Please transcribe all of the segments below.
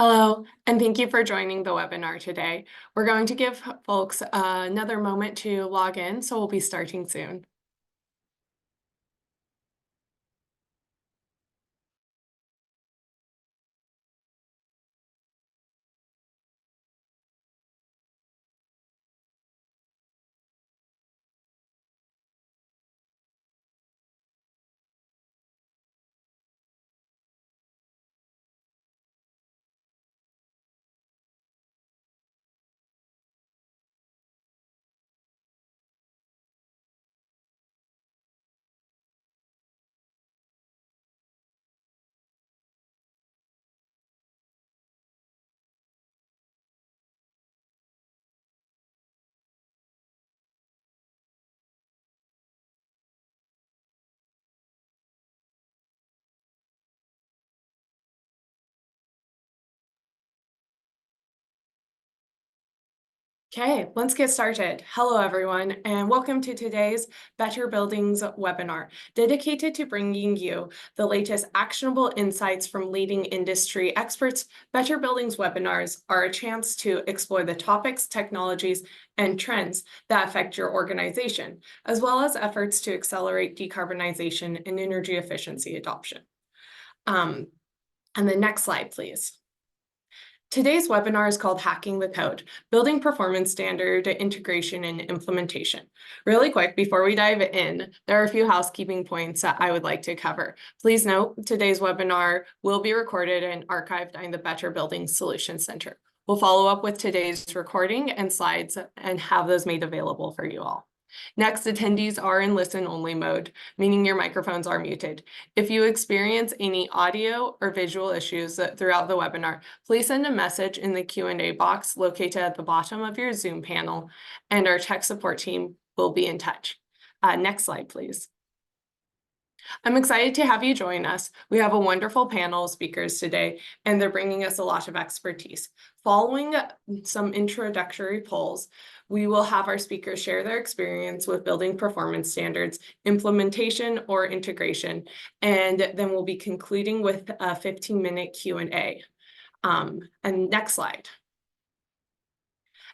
Hello, and thank you for joining the webinar today. We're going to give folks another moment to log in, so we'll be starting soon. Okay, let's get started. Hello, everyone, and welcome to today's Better Buildings webinar, dedicated to bringing you the latest actionable insights from leading industry experts. Better Buildings webinars are a chance to explore the topics, technologies, and trends that affect your organization, as well as efforts to accelerate decarbonization and energy efficiency adoption. And the next slide, please. Today's webinar is called Hacking the Code, Building Performance Standard Integration and Implementation. Really quick, before we dive in, there are a few housekeeping points that I would like to cover. Please note, today's webinar will be recorded and archived in the Better Buildings Solutions Center. We'll follow up with today's recording and slides and have those made available for you all. Next, attendees are in listen-only mode, meaning your microphones are muted. If you experience any audio or visual issues throughout the webinar, please send a message in the Q&A box located at the bottom of your Zoom panel, and our tech support team will be in touch. Next slide, please. I'm excited to have you join us. We have a wonderful panel of speakers today, and they're bringing us a lot of expertise. Following some introductory polls, we will have our speakers share their experience with building performance standards, implementation or integration, and then we'll be concluding with a 15-minute Q&A. And next slide.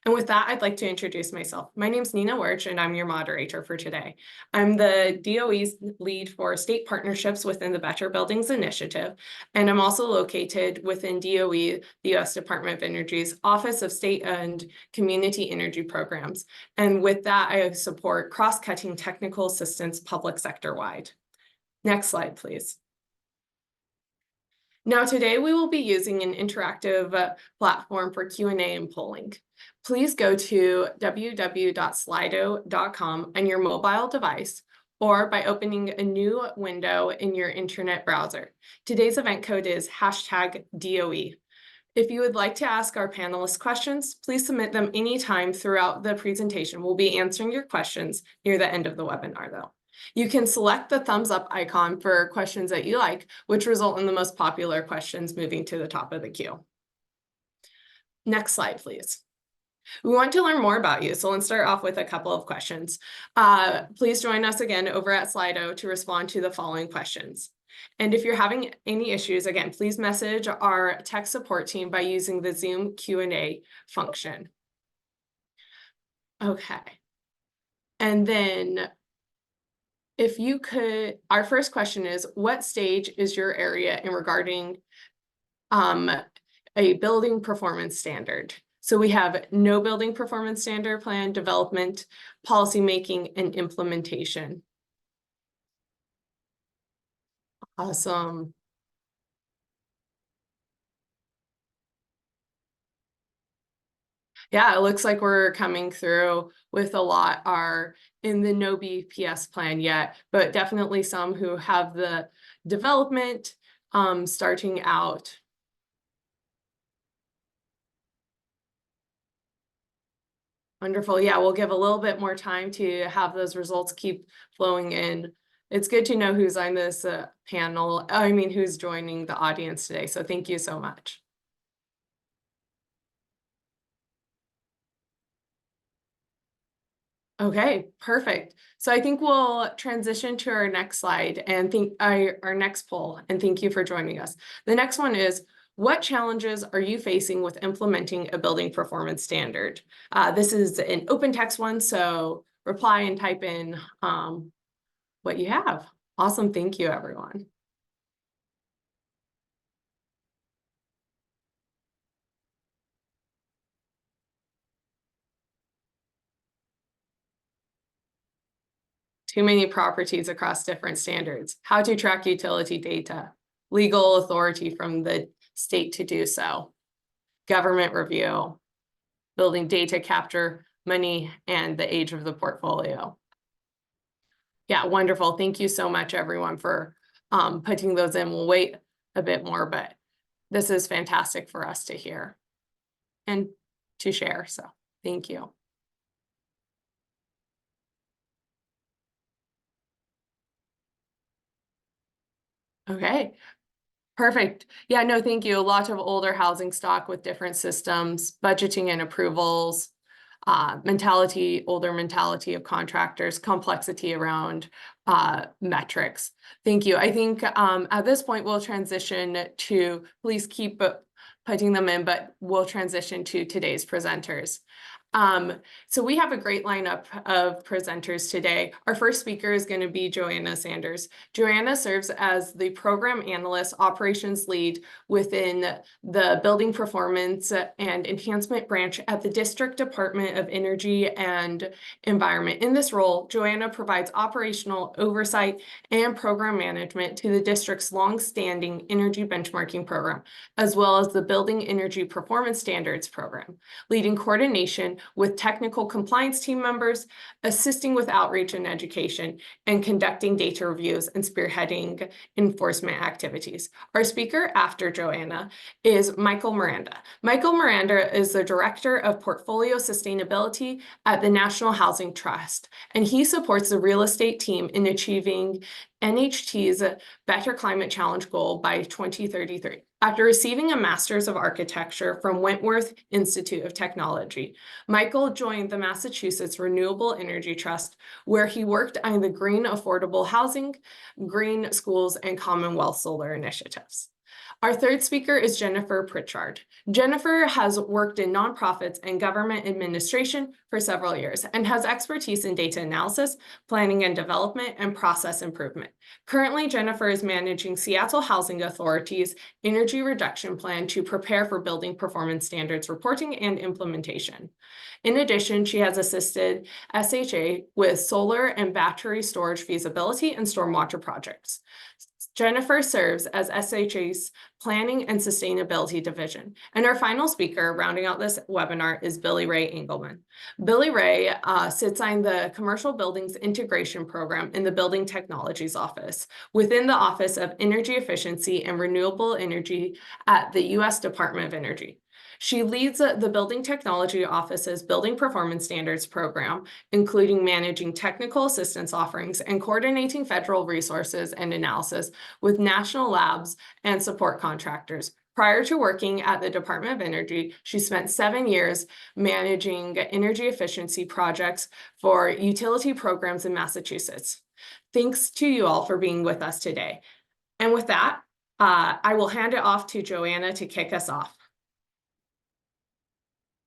And with that, I'd like to introduce myself. My name's Nina Wirch, and I'm your moderator for today. I'm the DOE's lead for state partnerships within the Better Buildings Initiative, and I'm also located within DOE, the U.S. Department of Energy's Office of State and Community Energy Programs. And with that, I support cross-cutting technical assistance public sector-wide. Next slide, please. Now, today we will be using an interactive platform for Q&A and polling. Please go to www.slido.com on your mobile device or by opening a new window in your internet browser. Today's event code is #DOE. If you would like to ask our panelists questions, please submit them anytime throughout the presentation. We'll be answering your questions near the end of the webinar, though. You can select the thumbs up icon for questions that you like, which result in the most popular questions moving to the top of the queue. Next slide, please. We want to learn more about you, so let's start off with a couple of questions. Please join us again over at Slido to respond to the following questions. And if you're having any issues, again, please message our tech support team by using the Zoom Q&A function. Okay. And then if you could, our first question is, what stage is your area in regarding a building performance standard? So we have no building performance standard plan, development, policy making, and implementation. Awesome. Yeah, it looks like we're coming through with a lot are in the no BPS plan yet, but definitely some who have the development starting out. Wonderful. Yeah, we'll give a little bit more time to have those results keep flowing in. It's good to know who's on this panel, who's joining the audience today. So thank you so much. Okay, perfect. So I think we'll transition to our next slide and our next poll, and thank you for joining us. The next one is, What challenges are you facing with implementing a building performance standard? This is an open text one, so reply and type in what you have. Awesome, thank you, everyone. Too many properties across different standards. How to track utility data. Legal authority from the state to do so. Government review. Building data capture, money, and the age of the portfolio. Yeah, wonderful. Thank you so much, everyone, for putting those in. We'll wait a bit more, but this is fantastic for us to hear and to share. So thank you. Okay, perfect. Yeah, no, thank you. A lot of older housing stock with different systems, budgeting and approvals, older mentality of contractors, complexity around metrics. Thank you. I think at this point, we'll transition to, please keep putting them in, but we'll transition to today's presenters. So we have a great lineup of presenters today. Our first speaker is going to be Joanna Sanders. Joanna serves as the program analyst operations lead within the building performance and enhancement branch at the District Department of Energy and Environment. In this role, Joanna provides operational oversight and program management to the district's long-standing energy benchmarking program, as well as the Building Energy Performance Standards program, leading coordination with technical compliance team members, assisting with outreach and education, and conducting data reviews and spearheading enforcement activities. Our speaker after Joanna is Michael Miranda. Michael Miranda is the Director of Portfolio Sustainability at the National Housing Trust, and he supports the real estate team in achieving NHT's Better Climate Challenge goal by 2033. After receiving a Master's of Architecture from Wentworth Institute of Technology, Michael joined the Massachusetts Renewable Energy Trust, where he worked on the green affordable housing, green schools, and Commonwealth solar initiatives. Our third speaker is Jennifer Pritchard. Jennifer has worked in nonprofits and government administration for several years and has expertise in data analysis, planning and development, and process improvement. Currently, Jennifer is managing Seattle Housing Authority's energy reduction plan to prepare for building performance standards reporting and implementation. In addition, she has assisted SHA with solar and battery storage feasibility and stormwater projects. Jennifer serves as SHA's Planning and Sustainability Division. And our final speaker rounding out this webinar is Billy Ray Engelman. Billy Ray sits on the Commercial Buildings Integration Program in the Building Technologies Office within the Office of Energy Efficiency and Renewable Energy at the U.S. Department of Energy. She leads the Building Technology Office's Building Performance Standards program, including managing technical assistance offerings and coordinating federal resources and analysis with national labs and support contractors. Prior to working at the Department of Energy, she spent 7 years managing energy efficiency projects for utility programs in Massachusetts. Thanks to you all for being with us today. And with that, I will hand it off to Joanna to kick us off.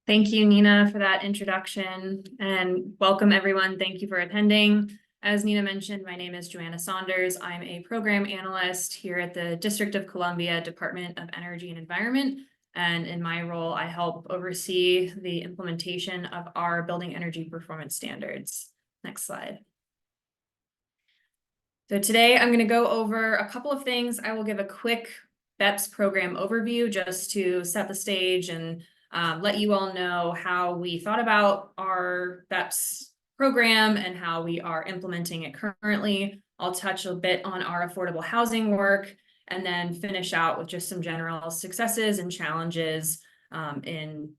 Thank you, Nina, for that introduction, and welcome everyone. Thank you for attending. As Nina mentioned, my name is Joanna Saunders. I'm a program analyst here at the District of Columbia Department of Energy and Environment. And in my role, I help oversee the implementation of our building energy performance standards. Next slide. So today I'm going to go over a couple of things. I will give a quick BEPS program overview just to set the stage and let you all know how we thought about our BEPS program and how we are implementing it currently. I'll touch a bit on our affordable housing work and then finish out with just some general successes and challenges in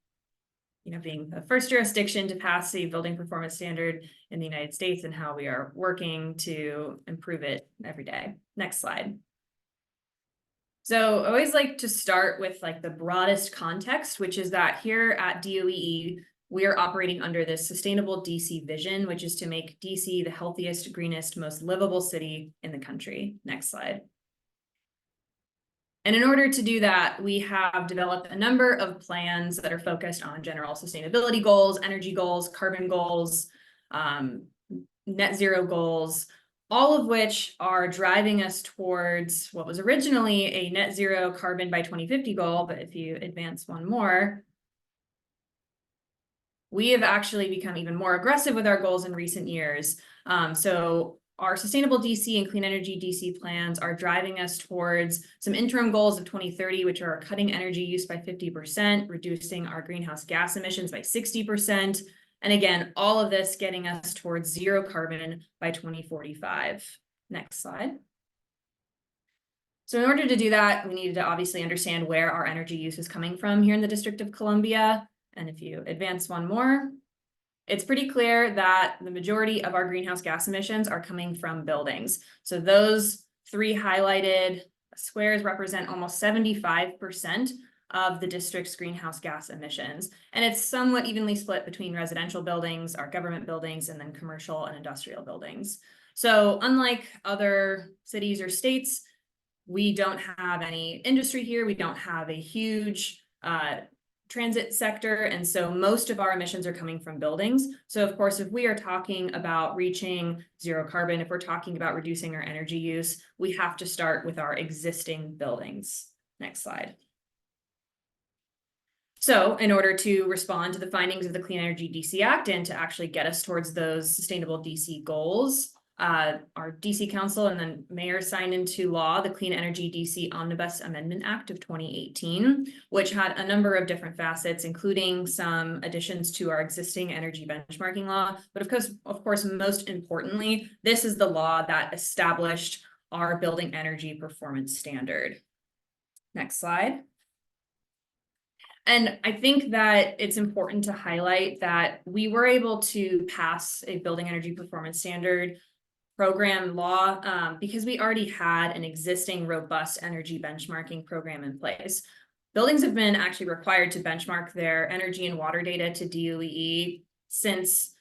being the first jurisdiction to pass the building performance standard in the United States and how we are working to improve it every day. Next slide. So I always like to start with the broadest context, which is that here at DOEE, we are operating under this sustainable DC vision, which is to make DC the healthiest, greenest, most livable city in the country. Next slide. And in order to do that, we have developed a number of plans that are focused on general sustainability goals, energy goals, carbon goals, net zero goals, all of which are driving us towards what was originally a net zero carbon by 2050 goal. But if you advance one more, we have actually become even more aggressive with our goals in recent years. So our sustainable DC and clean energy DC plans are driving us towards some interim goals of 2030, which are cutting energy use by 50%, reducing our greenhouse gas emissions by 60%. And again, all of this getting us towards zero carbon by 2045. Next slide. So in order to do that, we needed to obviously understand where our energy use is coming from here in the District of Columbia. And if you advance one more, it's pretty clear that the majority of our greenhouse gas emissions are coming from buildings. So those three highlighted squares represent almost 75% of the district's greenhouse gas emissions. And it's somewhat evenly split between residential buildings, our government buildings, and then commercial and industrial buildings. So unlike other cities or states, we don't have any industry here. We don't have a huge transit sector. And so most of our emissions are coming from buildings. So of course, if we are talking about reaching zero carbon, if we're talking about reducing our energy use, we have to start with our existing buildings. Next slide. So in order to respond to the findings of the Clean Energy DC Act and to actually get us towards those sustainable DC goals, our DC Council and then Mayor signed into law the Clean Energy DC Omnibus Amendment Act of 2018, which had a number of different facets, including some additions to our existing energy benchmarking law. But of course, most importantly, this is the law that established our building energy performance standard. Next slide. And I think that it's important to highlight that we were able to pass a building energy performance standard program law because we already had an existing robust energy benchmarking program in place. Buildings have been actually required to benchmark their energy and water data to DOE since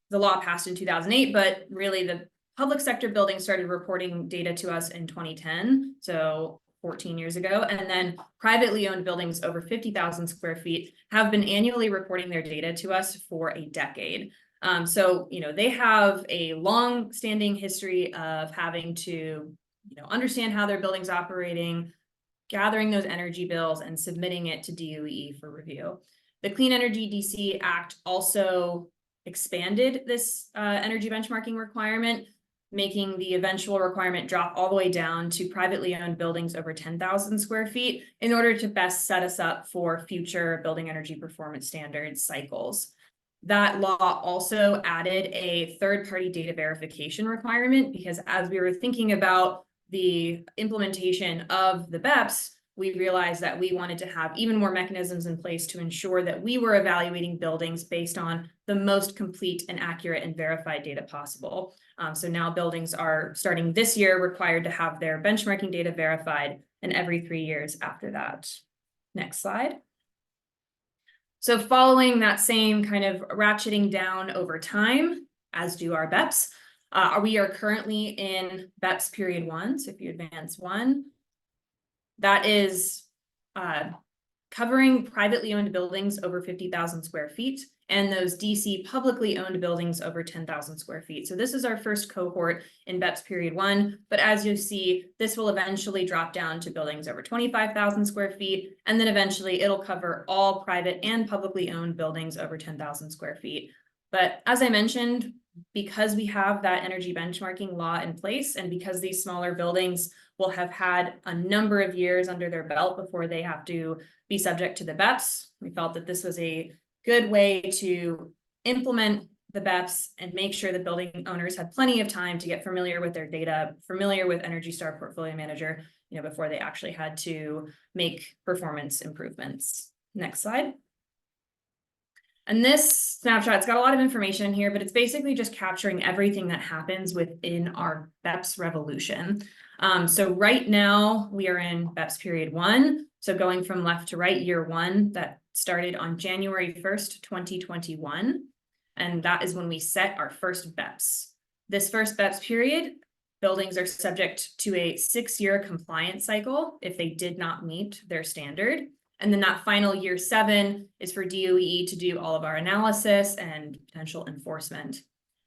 the law passed in 2008, but really the public sector buildings started reporting data to us in 2010, so 14 years ago, and then privately owned buildings over 50,000 square feet have been annually reporting their data to us for a decade. So, they have a long-standing history of having to, understand how their building's operating, gathering those energy bills, and submitting it to DOE for review. The Clean Energy DC Act also expanded this energy benchmarking requirement, making the eventual requirement drop all the way down to privately owned buildings over 10,000 square feet in order to best set us up for future building energy performance standards cycles. That law also added a third-party data verification requirement because as we were thinking about the implementation of the BEPS, we realized that we wanted to have even more mechanisms in place to ensure that we were evaluating buildings based on the most complete and accurate and verified data possible. So now buildings are starting this year required to have their benchmarking data verified, and every 3 years after that. Next slide. So following that same kind of ratcheting down over time, as do our BEPS, we are currently in BEPS period 1. So if you advance 1, that is covering privately owned buildings over 50,000 square feet and those DC publicly owned buildings over 10,000 square feet. So this is our first cohort in BEPS period 1, but as you see, this will eventually drop down to buildings over 25,000 square feet, and then eventually it'll cover all private and publicly owned buildings over 10,000 square feet. But as I mentioned, because we have that energy benchmarking law in place, and because these smaller buildings will have had a number of years under their belt before they have to be subject to the BEPS, we felt that this was a good way to implement the BEPS and make sure that building owners had plenty of time to get familiar with their data, familiar with Energy Star Portfolio Manager, before they actually had to make performance improvements. Next slide. And this snapshot's got a lot of information here, but it's basically just capturing everything that happens within our BEPS revolution. So right now we are in BEPS period 1. So going from left to right, year 1, that started on January 1st, 2021. And that is when we set our first BEPS. This first BEPS period, buildings are subject to a 6-year compliance cycle if they did not meet their standard. And then that final year 7 is for DOE to do all of our analysis and potential enforcement.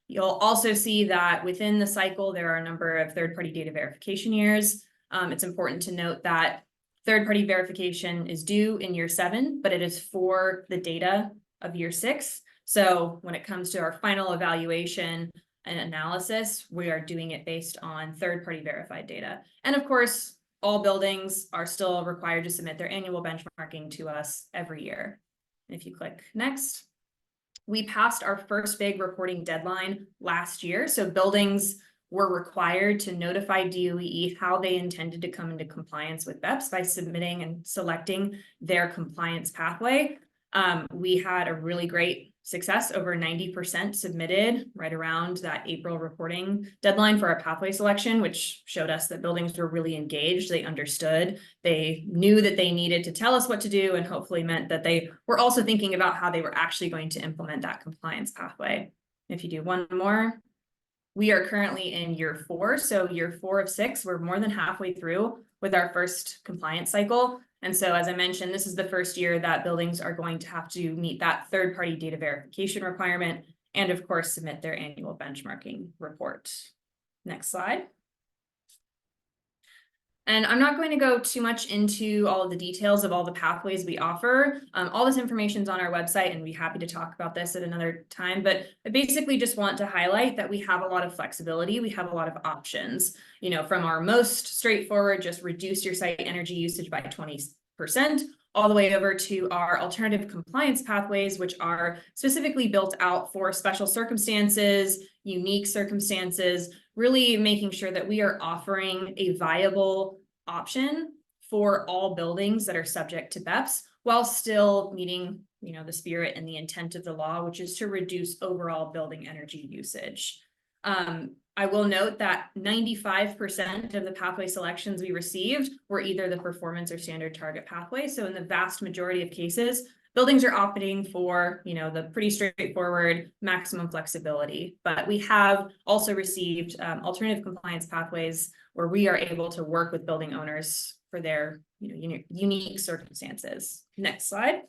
You'll also see that within the cycle, there are a number of third-party data verification years. It's important to note that third-party verification is due in year 7, but it is for the data of year 6. So when it comes to our final evaluation and analysis, we are doing it based on third-party verified data. And of course, all buildings are still required to submit their annual benchmarking to us every year. And if you click next, we passed our first big reporting deadline last year. So buildings were required to notify DOE how they intended to come into compliance with BEPS by submitting and selecting their compliance pathway. We had a really great success, over 90% submitted right around that April reporting deadline for our pathway selection, which showed us that buildings were really engaged. They understood, they knew that they needed to tell us what to do, and hopefully meant that they were also thinking about how they were actually going to implement that compliance pathway. If you do one more, we are currently in year 4. So year 4 of 6, we're more than halfway through with our first compliance cycle. And so, as I mentioned, this is the first year that buildings are going to have to meet that third-party data verification requirement and, of course, submit their annual benchmarking report. Next slide. And I'm not going to go too much into all of the details of all the pathways we offer. All this information is on our website, and we'd be happy to talk about this at another time. But I basically just want to highlight that we have a lot of flexibility. We have a lot of options, you know, from our most straightforward, just reduce your site energy usage by 20%, all the way over to our alternative compliance pathways, which are specifically built out for special circumstances, unique circumstances, really making sure that we are offering a viable option for all buildings that are subject to BEPS while still meeting, you know, the spirit and the intent of the law, which is to reduce overall building energy usage. I will note that 95% of the pathway selections we received were either the performance or standard target pathway. So in the vast majority of cases, buildings are opting for, you know, the pretty straightforward maximum flexibility. But we have also received alternative compliance pathways where we are able to work with building owners for their, you know, unique circumstances. Next slide.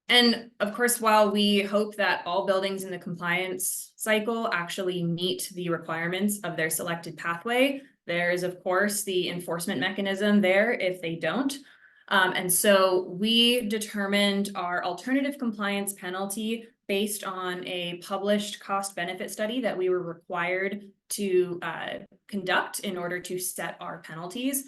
And of course, while we hope that all buildings in the compliance cycle actually meet the requirements of their selected pathway, there is, of course, the enforcement mechanism there if they don't. And so we determined our alternative compliance penalty based on a published cost benefit study that we were required to conduct in order to set our penalties.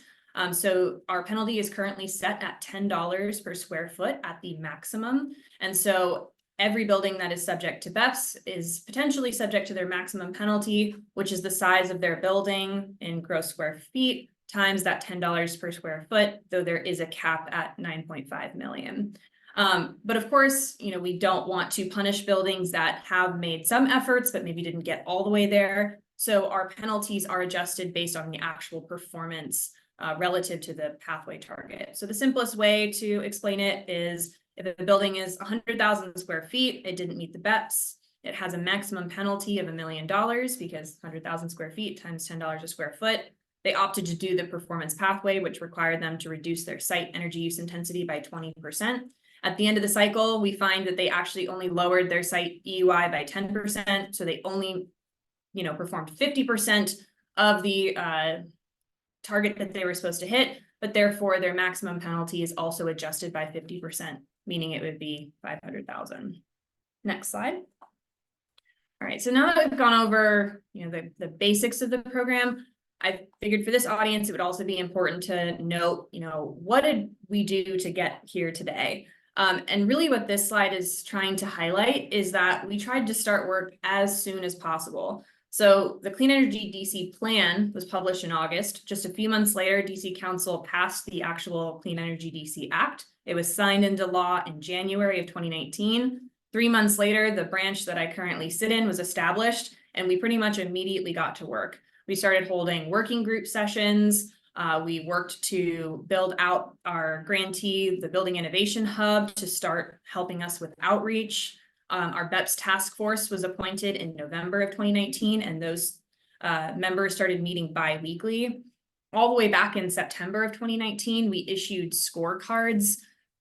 So our penalty is currently set at $10 per square foot at the maximum. And so every building that is subject to BEPS is potentially subject to their maximum penalty, which is the size of their building in gross square feet times that $10 per square foot, though there is a cap at 9.5 million. But of course, you know, we don't want to punish buildings that have made some efforts, but maybe didn't get all the way there. So our penalties are adjusted based on the actual performance relative to the pathway target. So the simplest way to explain it is if a building is 100,000 square feet, it didn't meet the BEPS, it has a maximum penalty of $1 million because 100,000 square feet times $10 a square foot. They opted to do the performance pathway, which required them to reduce their site energy use intensity by 20%. At the end of the cycle, we find that they actually only lowered their site EUI by 10%. So they only, you know, performed 50% of the target that they were supposed to hit, but therefore their maximum penalty is also adjusted by 50%, meaning it would be 500,000. Next slide. All right, so now that we've gone over, you know, the basics of the program, I figured for this audience, it would also be important to note, you know, what did we do to get here today? And really what this slide is trying to highlight is that we tried to start work as soon as possible. So the Clean Energy DC plan was published in August. Just a few months later, DC Council passed the actual Clean Energy DC Act. It was signed into law in January of 2019. 3 months later, the branch that I currently sit in was established, and we pretty much immediately got to work. We started holding working group sessions. We worked to build out our grantee, the Building Innovation Hub, to start helping us with outreach. Our BEPS task force was appointed in November of 2019, and those members started meeting bi-weekly. All the way back in September of 2019, we issued scorecards,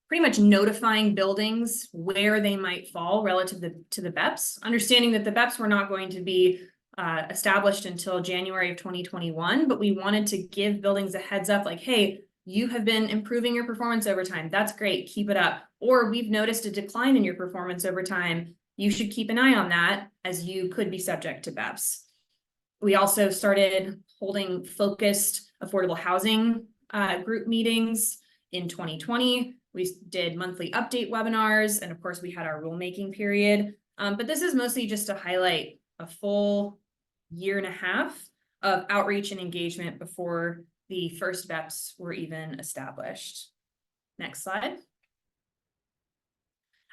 pretty much notifying buildings where they might fall relative to the BEPS, understanding that the BEPS were not going to be established until January of 2021, but we wanted to give buildings a heads up like, hey, you have been improving your performance over time. That's great, keep it up. Or we've noticed a decline in your performance over time. You should keep an eye on that, as you could be subject to BEPS. We also started holding focused affordable housing group meetings in 2020. We did monthly update webinars, and of course we had our rulemaking period. But this is mostly just to highlight a full year and a half of outreach and engagement before the first BEPS were even established. Next slide.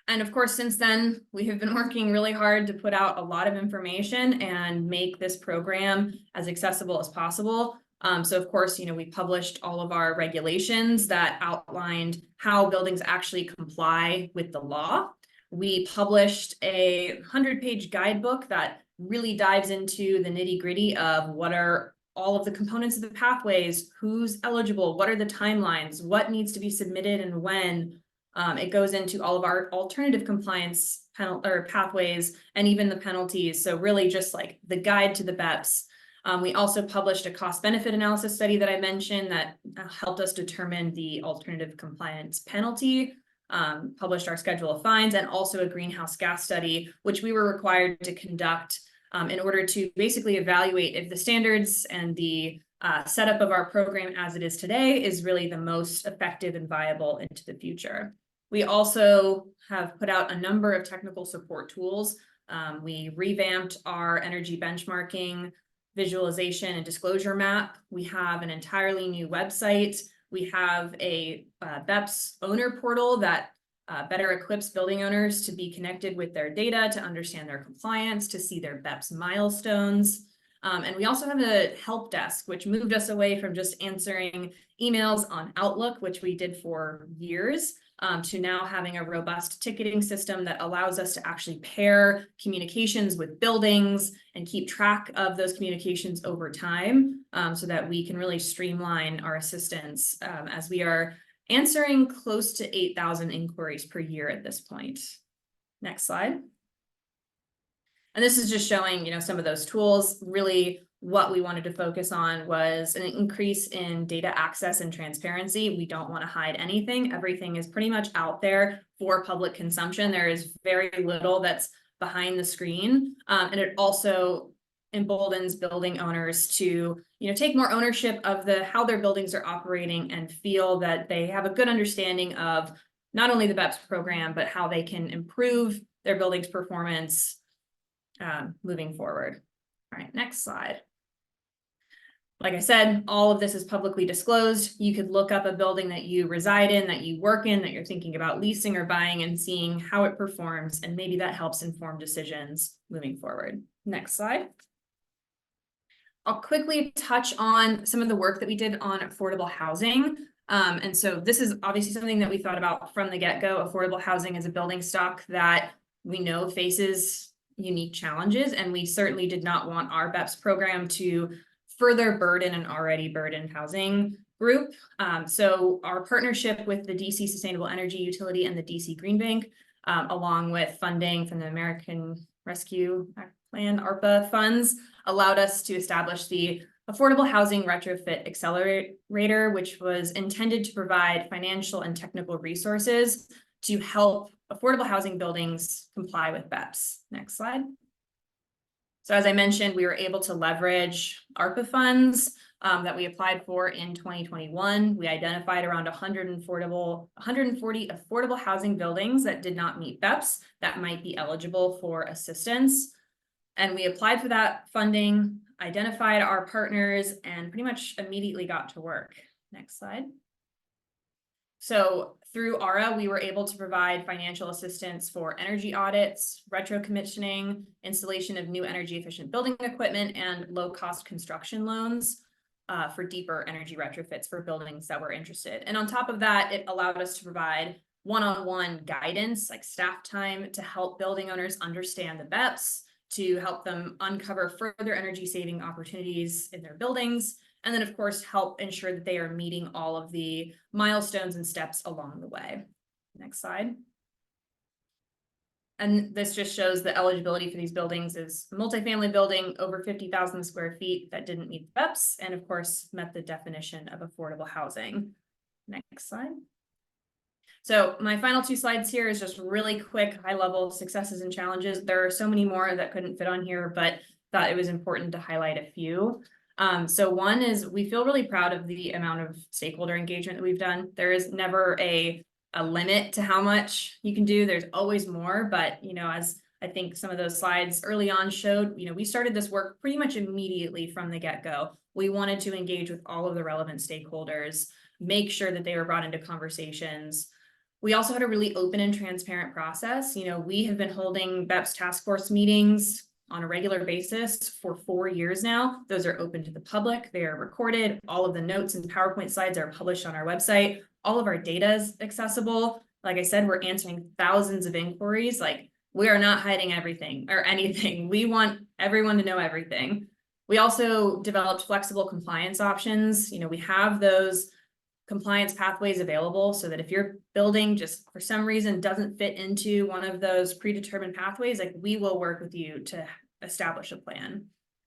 And of course, since then, we have been working really hard to put out a lot of information and make this program as accessible as possible. So of course, we published all of our regulations that outlined how buildings actually comply with the law. We published a 100-page guidebook that really dives into the nitty-gritty of what are all of the components of the pathways, who's eligible, what are the timelines, what needs to be submitted and when. It goes into all of our alternative compliance pathways and even the penalties. So really just like the guide to the BEPS. We also published a cost benefit analysis study that I mentioned that helped us determine the alternative compliance penalty, published our schedule of fines, and also a greenhouse gas study, which we were required to conduct in order to basically evaluate if the standards and the setup of our program as it is today is really the most effective and viable into the future. We also have put out a number of technical support tools. We revamped our energy benchmarking, visualization, and disclosure map. We have an entirely new website. We have a BEPS owner portal that better equips building owners to be connected with their data, to understand their compliance, to see their BEPS milestones. And we also have a help desk, which moved us away from just answering emails on Outlook, which we did for years, to now having a robust ticketing system that allows us to actually pair communications with buildings and keep track of those communications over time, so that we can really streamline our assistance as we are answering close to 8,000 inquiries per year at this point. Next slide. And this is just showing, some of those tools. Really, what we wanted to focus on was an increase in data access and transparency. We don't want to hide anything. Everything is pretty much out there for public consumption. There is very little that's behind the screen. And it also emboldens building owners to, take more ownership of how their buildings are operating and feel that they have a good understanding of not only the BEPS program, but how they can improve their building's performance moving forward. All right, next slide. Like I said, all of this is publicly disclosed. You could look up a building that you reside in, that you work in, that you're thinking about leasing or buying, and seeing how it performs, and maybe that helps inform decisions moving forward. Next slide. I'll quickly touch on some of the work that we did on affordable housing. And so this is obviously something that we thought about from the get-go. Affordable housing is a building stock that we know faces unique challenges, and we certainly did not want our BEPS program to further burden an already burdened housing group. So our partnership with the DC Sustainable Energy Utility and the DC Green Bank, along with funding from the American Rescue Plan, ARPA funds, allowed us to establish the Affordable Housing Retrofit Accelerator, which was intended to provide financial and technical resources to help affordable housing buildings comply with BEPS. Next slide. So as I mentioned, we were able to leverage ARPA funds that we applied for in 2021. We identified around 140 affordable housing buildings that did not meet BEPS that might be eligible for assistance. And we applied for that funding, identified our partners, and pretty much immediately got to work. Next slide. So through ARA, we were able to provide financial assistance for energy audits, retro commissioning, installation of new energy efficient building equipment, and low-cost construction loans for deeper energy retrofits for buildings that were interested. And on top of that, it allowed us to provide one-on-one guidance, like staff time, to help building owners understand the BEPS, to help them uncover further energy saving opportunities in their buildings. And then, of course, help ensure that they are meeting all of the milestones and steps along the way. Next slide. And this just shows the eligibility for these buildings is a multifamily building over 50,000 square feet that didn't meet the BEPS and of course met the definition of affordable housing. Next slide. So my final two slides here is just really quick, high level successes and challenges. There are so many more that couldn't fit on here, but thought it was important to highlight a few. So one is we feel really proud of the amount of stakeholder engagement that we've done. There is never a limit to how much you can do. There's always more, but as I think some of those slides early on showed, we started this work pretty much immediately from the get-go. We wanted to engage with all of the relevant stakeholders, make sure that they were brought into conversations. We also had a really open and transparent process. We have been holding BEPS task force meetings on a regular basis for 4 years now. Those are open to the public. They are recorded. All of the notes and PowerPoint slides are published on our website. All of our data is accessible. Like I said, we're answering thousands of inquiries. Like, we are not hiding everything or anything. We want everyone to know everything. We also developed flexible compliance options. We have those compliance pathways available so that if your building just for some reason doesn't fit into one of those predetermined pathways, like we will work with you to establish a plan.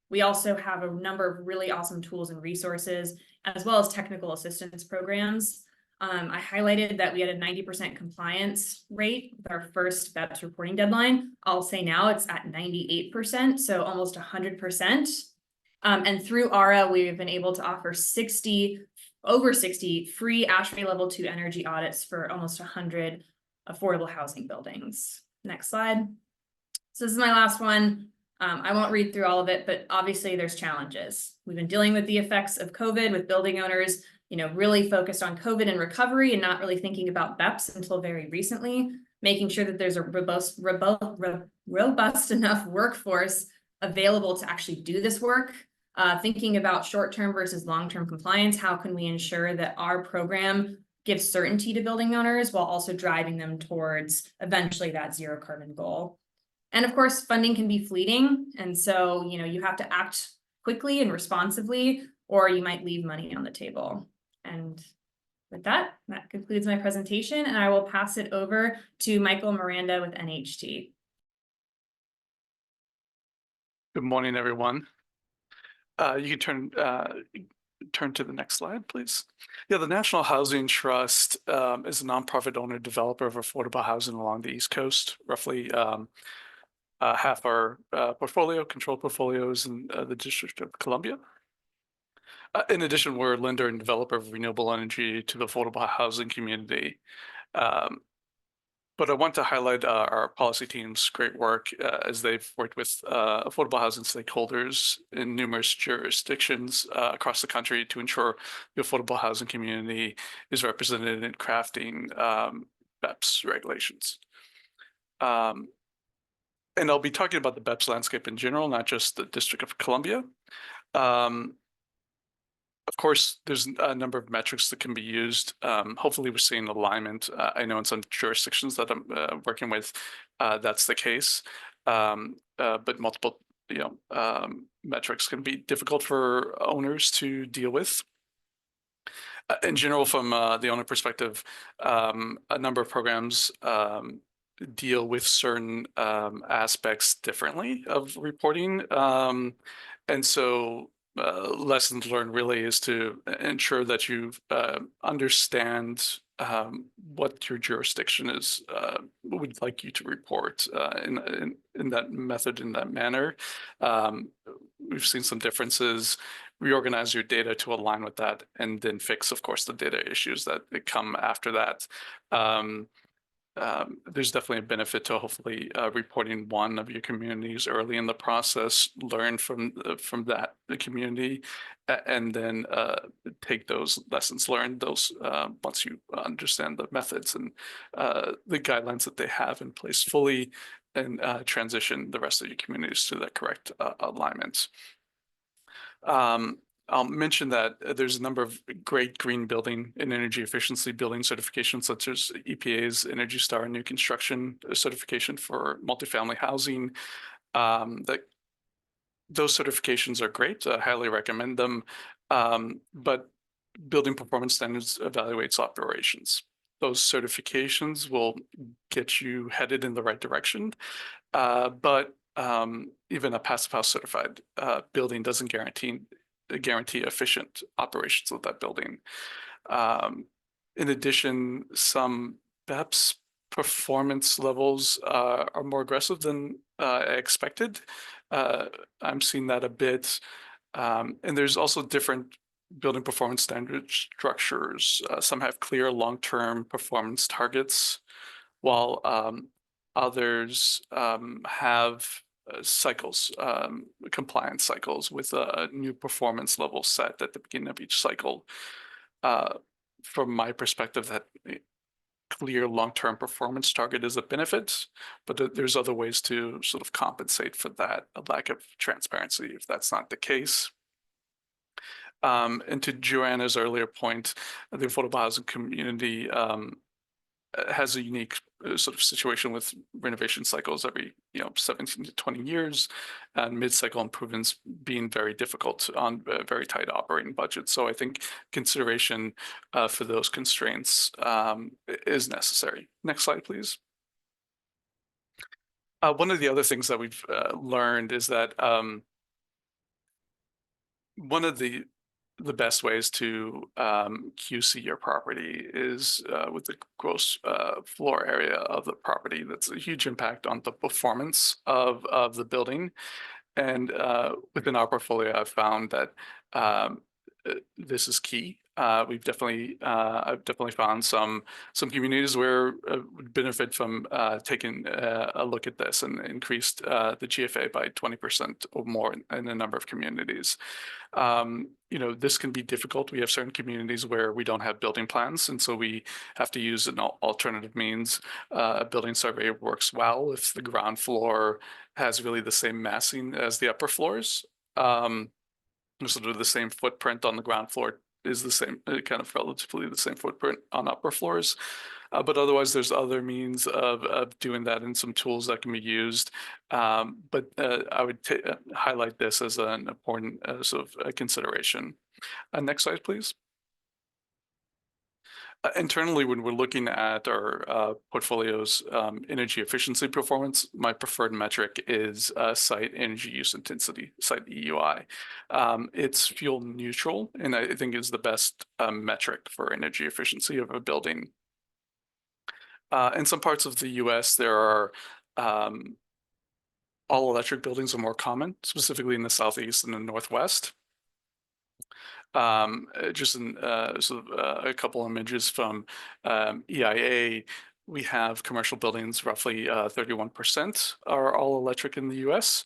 We also have a number of really awesome tools and resources, as well as technical assistance programs. I highlighted that we had a 90% compliance rate with our first BEPS reporting deadline. I'll say now it's at 98%, so almost 100%. And through ARA, we've been able to offer over 60 free ASHRAE level 2 energy audits for almost 100 affordable housing buildings. Next slide. So this is my last one. I won't read through all of it, but obviously there's challenges. We've been dealing with the effects of COVID with building owners, really focused on COVID and recovery and not really thinking about BEPS until very recently, making sure that there's a robust enough workforce available to actually do this work. Thinking about short-term versus long-term compliance, how can we ensure that our program gives certainty to building owners while also driving them towards eventually that zero carbon goal? And of course, funding can be fleeting. And so, you have to act quickly and responsively, or you might leave money on the table. And with that concludes my presentation, and I will pass it over to Michael Miranda with NHT. Good morning, everyone. You can turn to the next slide, please. Yeah, the National Housing Trust is a nonprofit owner developer of affordable housing along the East Coast. Roughly half our controlled portfolios in the District of Columbia. In addition, we're a lender and developer of renewable energy to the affordable housing community. But I want to highlight our policy team's great work as they've worked with affordable housing stakeholders in numerous jurisdictions across the country to ensure the affordable housing community is represented in crafting BEPS regulations. And I'll be talking about the BEPS landscape in general, not just the District of Columbia. Of course, there's a number of metrics that can be used. Hopefully, we're seeing alignment. I know in some jurisdictions that I'm working with, that's the case. But multiple, metrics can be difficult for owners to deal with. In general, from the owner perspective, a number of programs deal with certain aspects differently of reporting. And so lessons learned really is to ensure that you understand what your jurisdiction is would like you to report in that method, in that manner. We've seen some differences. Reorganize your data to align with that, and then fix, of course, the data issues that come after that. There's definitely a benefit to hopefully reporting one of your communities early in the process, learn from the community, and then take those lessons learned, once you understand the methods and the guidelines that they have in place fully, and transition the rest of your communities to the correct alignments. I'll mention that there's a number of great green building and energy efficiency building certifications, such as EPA's Energy Star new construction certification for multifamily housing, That those certifications are great. I highly recommend them. But building performance standards evaluates operations. Those certifications will get you headed in the right direction. But even a passive house certified building doesn't guarantee efficient operations of that building. In addition, some BEPS performance levels are more aggressive than expected. I'm seeing that a bit. And there's also different building performance standard structures. Some have clear long-term performance targets, while others have cycles, compliance cycles with a new performance level set at the beginning of each cycle. From my perspective, that clear long-term performance target is a benefit, but there's other ways to sort of compensate for that, a lack of transparency if that's not the case. And to Joanna's earlier point, the affordable housing community has a unique sort of situation with renovation cycles every 17 to 20 years, and mid-cycle improvements being very difficult on very tight operating budgets. So I think consideration for those constraints is necessary. Next slide, please. One of the other things that we've learned is that one of the best ways to QC your property is with the gross floor area of the property. That's a huge impact on the performance of the building. And within our portfolio, I've found that this is key. I've definitely found some communities where would benefit from taking a look at this and increased the GFA by 20% or more in a number of communities. This can be difficult. We have certain communities where we don't have building plans, and so we have to use an alternative means. A building survey works well if the ground floor has really the same massing as the upper floors. Sort of the same footprint on the ground floor is the same, kind of relatively the same footprint on upper floors. But otherwise, there's other means of doing that and some tools that can be used. But I would highlight this as an important sort of consideration. Next slide, please. Internally, when we're looking at our portfolio's energy efficiency performance, my preferred metric is site energy use intensity, site EUI. It's fuel neutral, and I think is the best metric for energy efficiency of a building. In some parts of the US, there are all-electric buildings are more common, specifically in the Southeast and the Northwest. Just in sort of a couple of images from EIA, we have commercial buildings, roughly 31% are all electric in the US.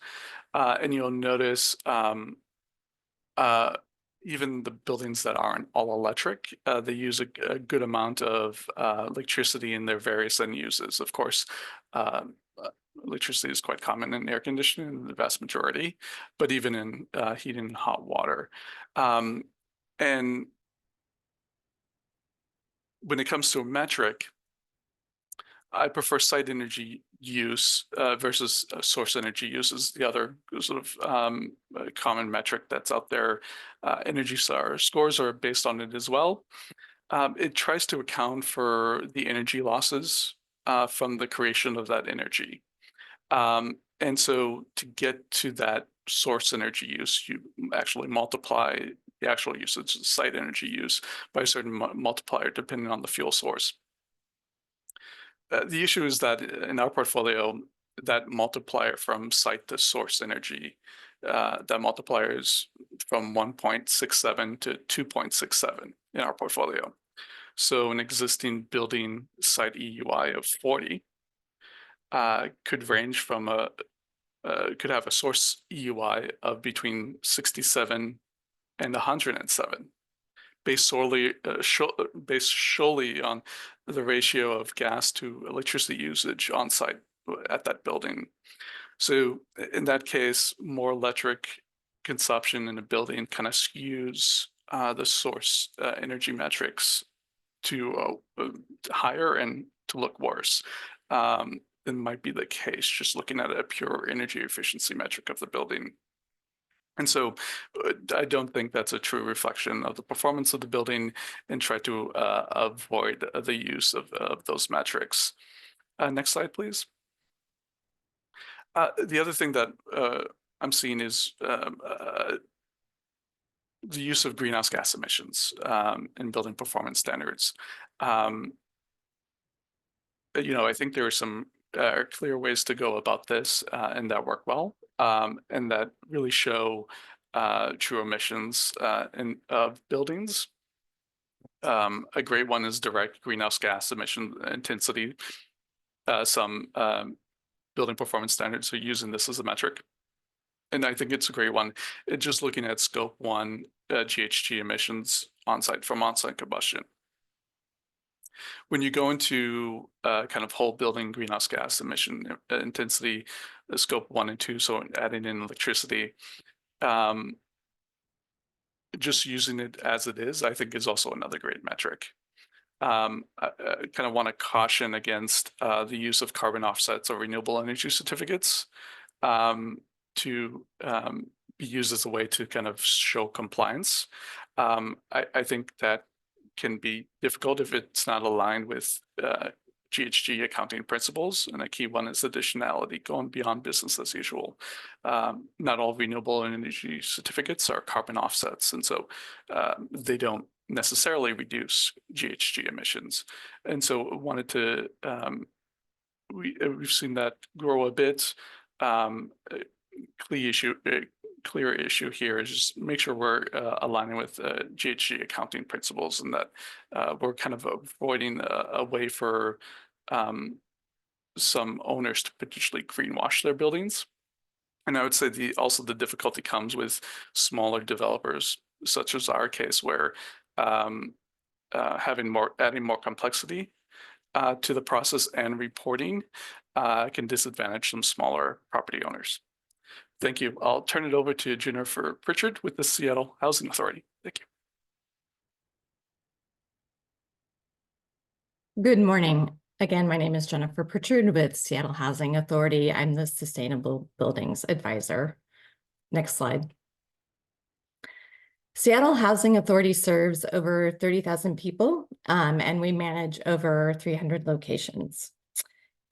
And you'll notice even the buildings that aren't all electric, they use a good amount of electricity in their various end uses. Of course, electricity is quite common in air conditioning in the vast majority, but even in heating and hot water. And when it comes to a metric, I prefer site energy use versus source energy use is the other sort of common metric that's out there. Energy Star scores are based on it as well. It tries to account for the energy losses from the creation of that energy. And so to get to that source energy use, you actually multiply the actual usage, site energy use, by a certain multiplier depending on the fuel source. The issue is that in our portfolio, that multiplier from site to source energy, that multiplier is from 1.67 to 2.67 in our portfolio. So an existing building site EUI of 40 could range from could have a source EUI of between 67 and 107, based solely on the ratio of gas to electricity usage on site at that building. So in that case, more electric consumption in a building kind of skews the source energy metrics to higher and to look worse. it might be the case, just looking at a pure energy efficiency metric of the building. And so I don't think that's a true reflection of the performance of the building, and try to avoid the use of those metrics. Next slide, please. The other thing that I'm seeing is the use of greenhouse gas emissions in building performance standards. I think there are some clear ways to go about this and that work well, and that really show true emissions of buildings. A great one is direct greenhouse gas emission intensity. Some building performance standards are using this as a metric, and I think it's a great one. Just looking at scope 1 GHG emissions from on-site combustion. When you go into kind of whole building greenhouse gas emission intensity, scope 1 and 2, so adding in electricity, just using it as it is, I think, is also another great metric. I kind of want to caution against the use of carbon offsets or renewable energy certificates to be used as a way to kind of show compliance. I think that can be difficult if it's not aligned with GHG accounting principles, and a key one is additionality, going beyond business as usual. Not all renewable energy certificates are carbon offsets, and so they don't necessarily reduce GHG emissions. And so wanted to, we've seen that grow a bit. Clear issue here is just make sure we're aligning with GHG accounting principles, and that we're kind of avoiding a way for some owners to potentially greenwash their buildings. And I would say also the difficulty comes with smaller developers, such as our case, where adding more complexity to the process and reporting can disadvantage some smaller property owners. Thank you. I'll turn it over to Jennifer Pritchard with the Seattle Housing Authority. Thank you. Good morning. Again, my name is Jennifer Pritchard with Seattle Housing Authority. I'm the Sustainable Buildings Advisor. Next slide. Seattle Housing Authority serves over 30,000 people, and we manage over 300 locations.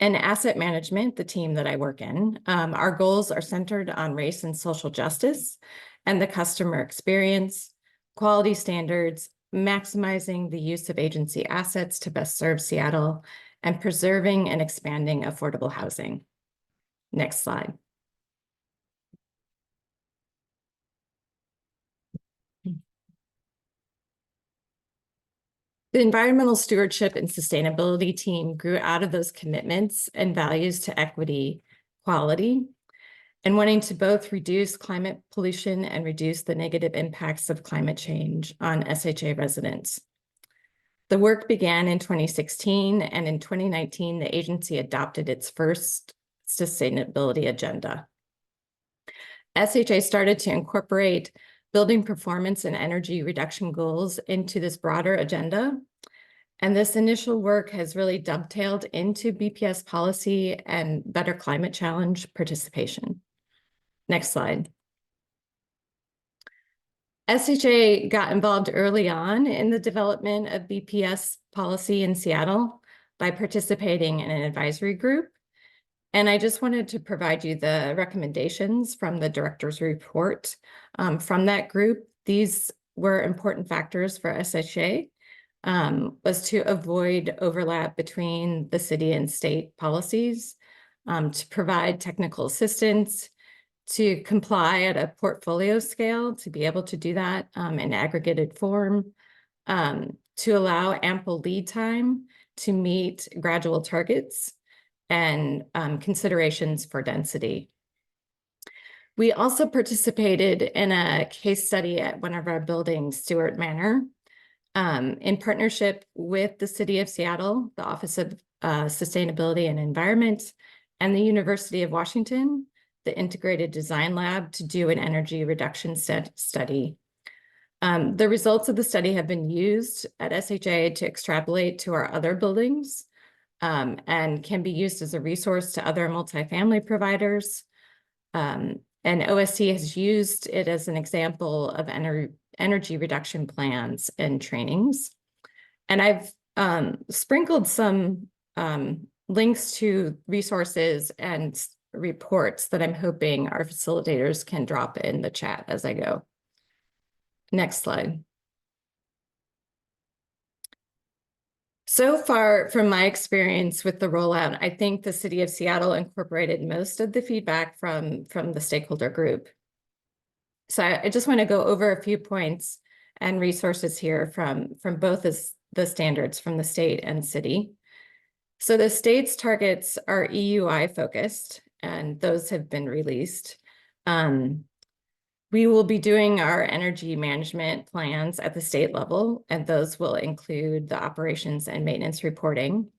In asset management, the team that I work in, our goals are centered on race and social justice and the customer experience, quality standards, maximizing the use of agency assets to best serve Seattle, and preserving and expanding affordable housing. Next slide. The environmental stewardship and sustainability team grew out of those commitments and values to equity, quality, and wanting to both reduce climate pollution and reduce the negative impacts of climate change on SHA residents. The work began in 2016, and in 2019, the agency adopted its first sustainability agenda. SHA started to incorporate building performance and energy reduction goals into this broader agenda. And this initial work has really dovetailed into BPS policy and Better Climate Challenge participation. Next slide. SHA got involved early on in the development of BPS policy in Seattle by participating in an advisory group. And I just wanted to provide you the recommendations from the director's report from that group. These were important factors for SHA, was to avoid overlap between the city and state policies, to provide technical assistance, to comply at a portfolio scale, to be able to do that in aggregated form, to allow ample lead time to meet gradual targets, and considerations for density. We also participated in a case study at one of our buildings, Stewart Manor, in partnership with the City of Seattle, the Office of Sustainability and Environment, and the University of Washington, the Integrated Design Lab, to do an energy reduction study. The results of the study have been used at SHA to extrapolate to our other buildings, and can be used as a resource to other multifamily providers. And OSC has used it as an example of energy reduction plans and trainings. And I've sprinkled some links to resources and reports that I'm hoping our facilitators can drop in the chat as I go. Next slide. So far, from my experience with the rollout, I think the City of Seattle incorporated most of the feedback from the stakeholder group. So I just want to go over a few points and resources here from both the standards from the state and city. So the state's targets are EUI focused, and those have been released. We will be doing our energy management plans at the state level, and those will include the operations and maintenance reporting.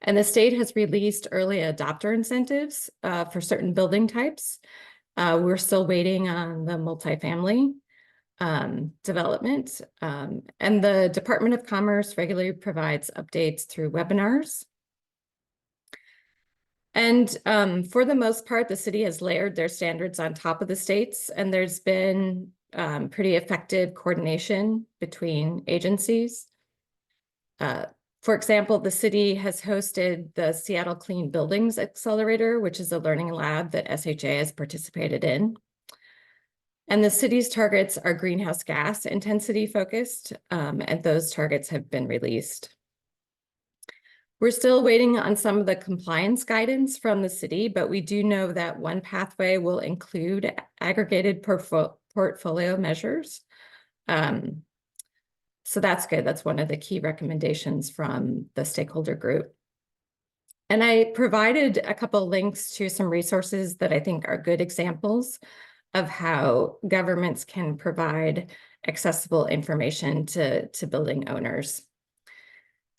And the state has released early adopter incentives for certain building types. We're still waiting on the multifamily development. And the Department of Commerce regularly provides updates through webinars. And for the most part, the city has layered their standards on top of the states, and there's been pretty effective coordination between agencies. For example, the city has hosted the Seattle Clean Buildings Accelerator, which is a learning lab that SHA has participated in. And the city's targets are greenhouse gas intensity focused, and those targets have been released. We're still waiting on some of the compliance guidance from the city, but we do know that one pathway will include aggregated portfolio measures. So that's good. That's one of the key recommendations from the stakeholder group. And I provided a couple links to some resources that I think are good examples of how governments can provide accessible information to building owners.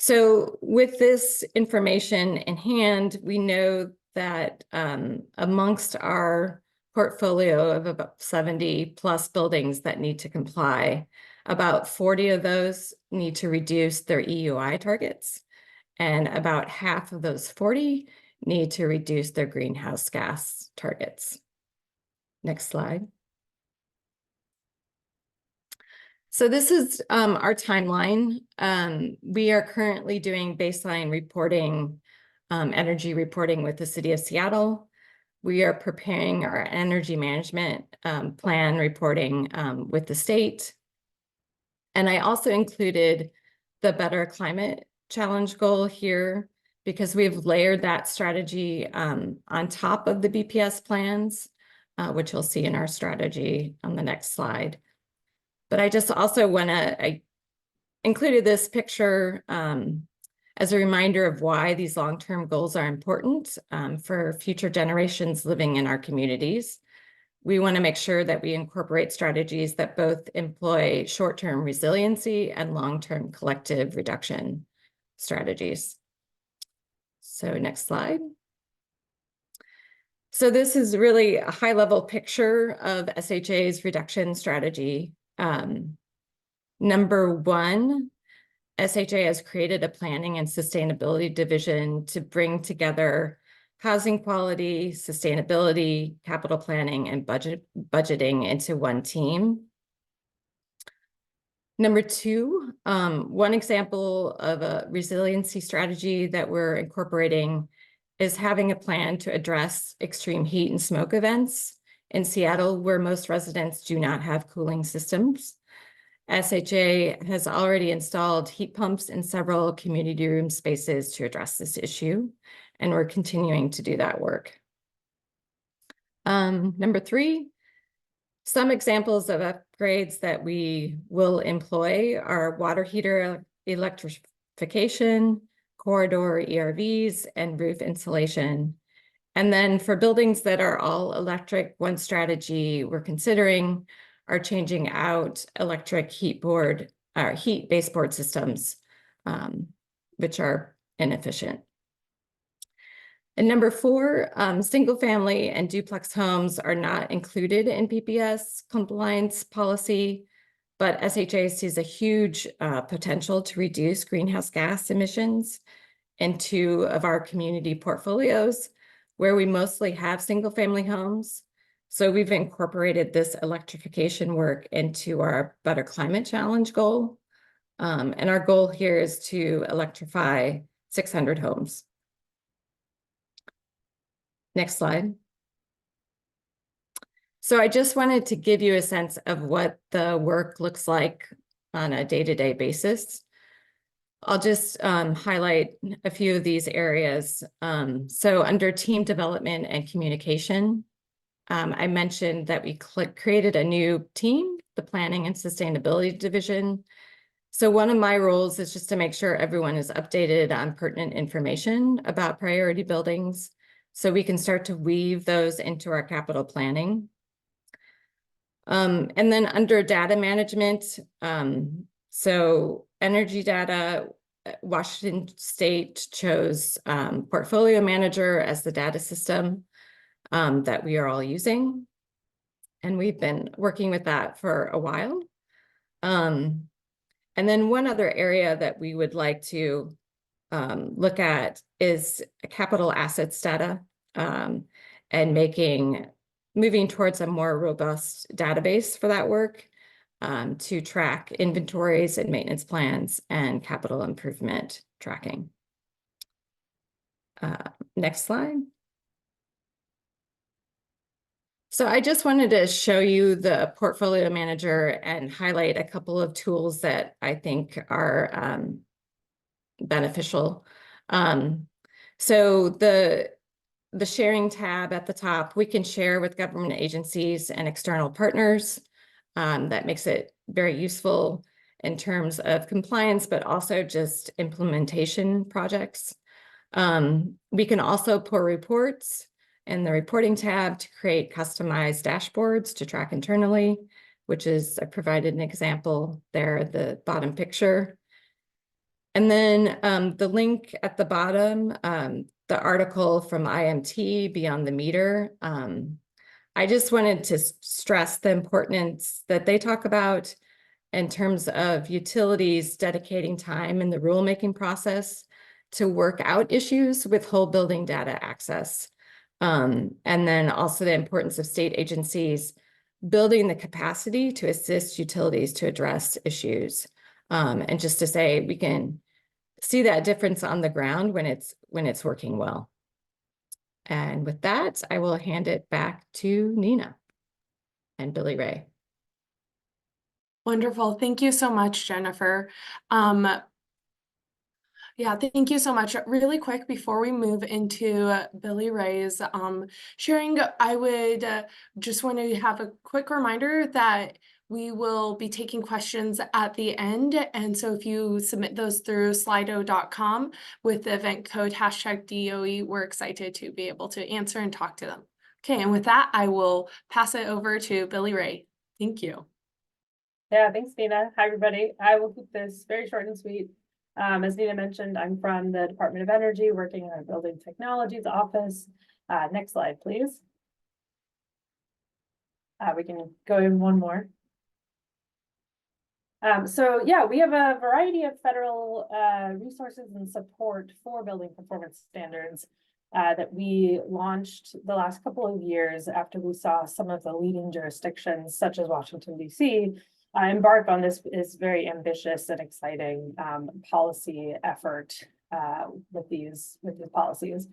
So with this information in hand, we know that amongst our portfolio of about 70 plus buildings that need to comply, about 40 of those need to reduce their EUI targets, and about half of those 40 need to reduce their greenhouse gas targets. Next slide. So this is our timeline. We are currently doing baseline reporting, energy reporting with the City of Seattle. We are preparing our energy management plan reporting with the state. And I also included the Better Climate Challenge goal here because we've layered that strategy on top of the BPS plans, which you'll see in our strategy on the next slide. But I just also I included this picture as a reminder of why these long-term goals are important for future generations living in our communities. We want to make sure that we incorporate strategies that both employ short-term resiliency and long-term collective reduction strategies. So next slide. So this is really a high-level picture of SHA's reduction strategy. Number one, SHA has created a planning and sustainability division to bring together housing quality, sustainability, capital planning, and budgeting into one team. Number two, one example of a resiliency strategy that we're incorporating is having a plan to address extreme heat and smoke events in Seattle, where most residents do not have cooling systems. SHA has already installed heat pumps in several community room spaces to address this issue, and we're continuing to do that work. Number three, some examples of upgrades that we will employ are water heater electrification, corridor ERVs, and roof insulation. And then for buildings that are all electric, one strategy we're considering are changing out electric heat baseboard systems, which are inefficient. And number four, single family and duplex homes are not included in BPS compliance policy, but SHA sees a huge potential to reduce greenhouse gas emissions in 2 of our community portfolios where we mostly have single-family homes. So we've incorporated this electrification work into our Better Climate Challenge goal. And our goal here is to electrify 600 homes. Next slide. So I just wanted to give you a sense of what the work looks like on a day-to-day basis. I'll just highlight a few of these areas. So under team development and communication, I mentioned that we created a new team, the Planning and Sustainability Division. So one of my roles is just to make sure everyone is updated on pertinent information about priority buildings, so we can start to weave those into our capital planning. And then under data management, so energy data, Washington State chose Portfolio Manager as the data system that we are all using. And we've been working with that for a while. And then one other area that we would like to look at is capital assets data, and moving towards a more robust database for that work, to track inventories and maintenance plans and capital improvement tracking. Next slide. So I just wanted to show you the Portfolio Manager and highlight a couple of tools that I think are beneficial. So the sharing tab at the top, we can share with government agencies and external partners. That makes it very useful in terms of compliance, but also just implementation projects. We can also pull reports in the reporting tab to create customized dashboards to track internally, which is, I provided an example there, the bottom picture. And then the link at the bottom, the article from IMT, Beyond the Meter. I just wanted to stress the importance that they talk about in terms of utilities dedicating time in the rulemaking process to work out issues with whole building data access. And then also the importance of state agencies building the capacity to assist utilities to address issues. And just to say, we can see that difference on the ground when it's working well. And with that, I will hand it back to Nina and Billy Ray. Wonderful. Thank you so much, Jennifer. Yeah, thank you so much. Really quick, before we move into Billy Ray's sharing, I would just want to have a quick reminder that we will be taking questions at the end. And so if you submit those through slido.com with the event code #DOE, we're excited to be able to answer and talk to them. Okay, and with that, I will pass it over to Billy Ray. Thank you. Yeah, thanks, Nina. Hi, everybody. I will keep this very short and sweet. As Nina mentioned, I'm from the Department of Energy, working in our Building Technologies office. Next slide, please. We can go in one more. So yeah, we have a variety of federal resources and support for building performance standards that we launched the last couple of years after we saw some of the leading jurisdictions, such as Washington, D.C., embark on this very ambitious and exciting policy effort with these policies.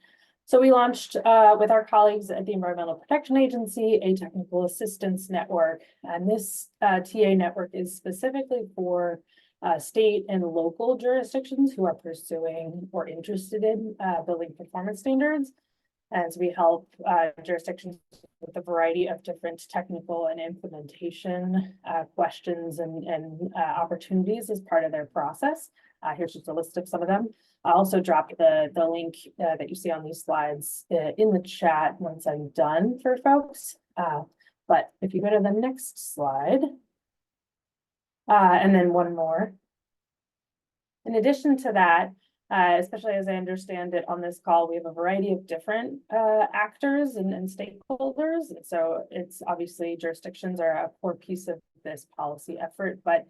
So we launched with our colleagues at the Environmental Protection Agency a technical assistance network, and this TA network is specifically for state and local jurisdictions who are pursuing or interested in building performance standards. As we help jurisdictions with a variety of different technical and implementation questions and opportunities as part of their process. Here's just a list of some of them. I also dropped the link that you see on these slides in the chat once I'm done for folks. But if you go to the next slide, and then one more. In addition to that, especially as I understand it on this call, we have a variety of different actors and stakeholders. So it's obviously jurisdictions are a core piece of this policy effort, but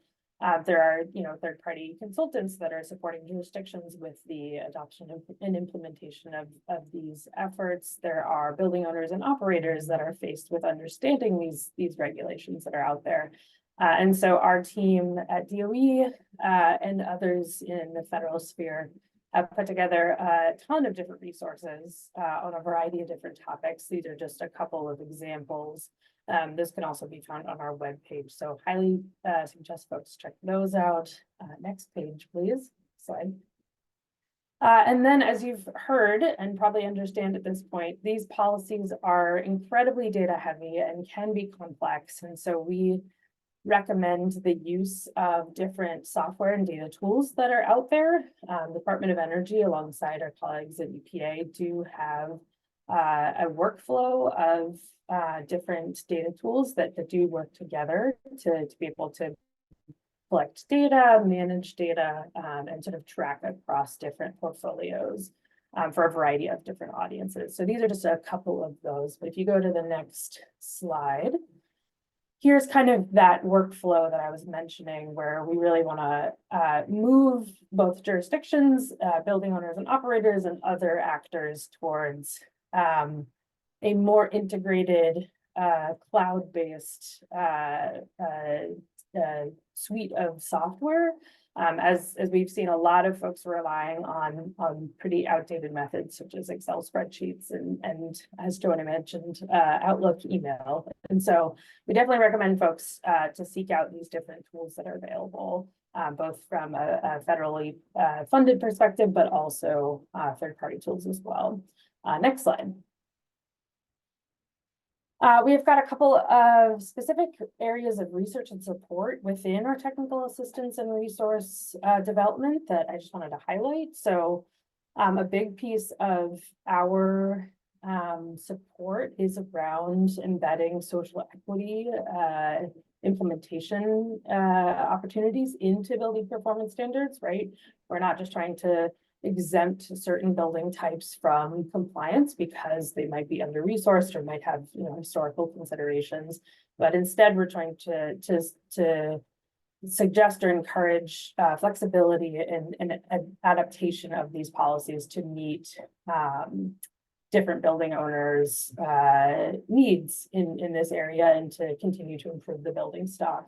There are, third-party consultants that are supporting jurisdictions with the adoption of and implementation of these efforts. There are building owners and operators that are faced with understanding these regulations that are out there. And so our team at DOE and others in the federal sphere have put together a ton of different resources on a variety of different topics. These are just a couple of examples. This can also be found on our webpage, so highly suggest folks check those out. Next page, please. Slide. And then, as you've heard and probably understand at this point, these policies are incredibly data heavy and can be complex. And so we recommend the use of different software and data tools that are out there. Department of Energy, alongside our colleagues at EPA, do have a workflow of different data tools that do work together to be able to collect data, manage data, and sort of track across different portfolios for a variety of different audiences. So these are just a couple of those. But if you go to the next slide, here's kind of that workflow that I was mentioning, where we really want to move both jurisdictions, building owners and operators, and other actors towards a more integrated, cloud-based suite of software. As we've seen, a lot of folks relying on pretty outdated methods such as Excel spreadsheets and as Joanna mentioned, Outlook email. And so we definitely recommend folks to seek out these different tools that are available, both from a federally funded perspective, but also third-party tools as well. Next slide. We've got a couple of specific areas of research and support within our technical assistance and resource development that I just wanted to highlight. So a big piece of our support is around embedding social equity implementation opportunities into building performance standards, right? We're not just trying to exempt certain building types from compliance because they might be under-resourced or might have historical considerations, but instead we're trying to suggest or encourage flexibility and adaptation of these policies to meet different building owners' needs in this area and to continue to improve the building stock.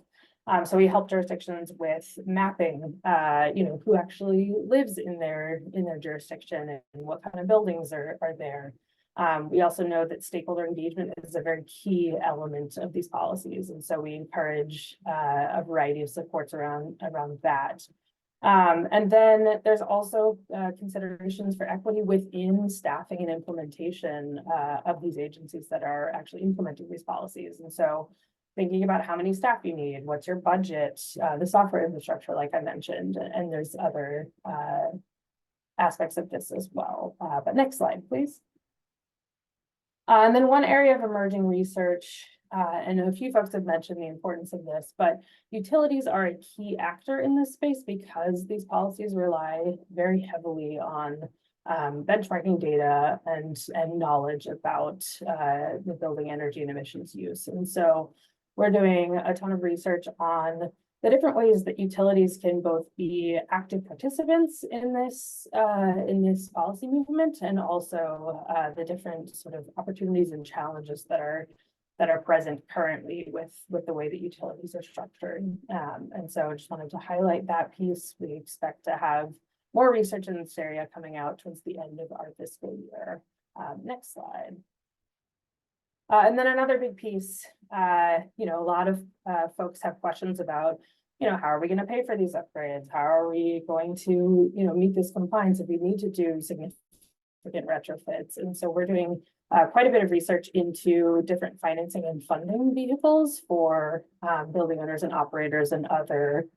So we help jurisdictions with mapping, who actually lives in their jurisdiction and what kind of buildings are there. We also know that stakeholder engagement is a very key element of these policies, and so we encourage a variety of supports around that. And then there's also considerations for equity within staffing and implementation of these agencies that are actually implementing these policies. And so thinking about how many staff you need, what's your budget, the software infrastructure, like I mentioned, and there's other aspects of this as well. But next slide, please. And then one area of emerging research, and a few folks have mentioned the importance of this, but utilities are a key actor in this space because these policies rely very heavily on benchmarking data and knowledge about the building energy and emissions use. And so we're doing a ton of research on the different ways that utilities can both be active participants in this policy movement, and also the different sort of opportunities and challenges that are present currently with the way that utilities are structured. And so I just wanted to highlight that piece. We expect to have more research in this area coming out towards the end of our fiscal year. Next slide. And then another big piece, a lot of folks have questions about, how are we going to pay for these upgrades? How are we going to, meet this compliance if we need to do significant retrofits? And so we're doing quite a bit of research into different financing and funding vehicles for building owners and operators and other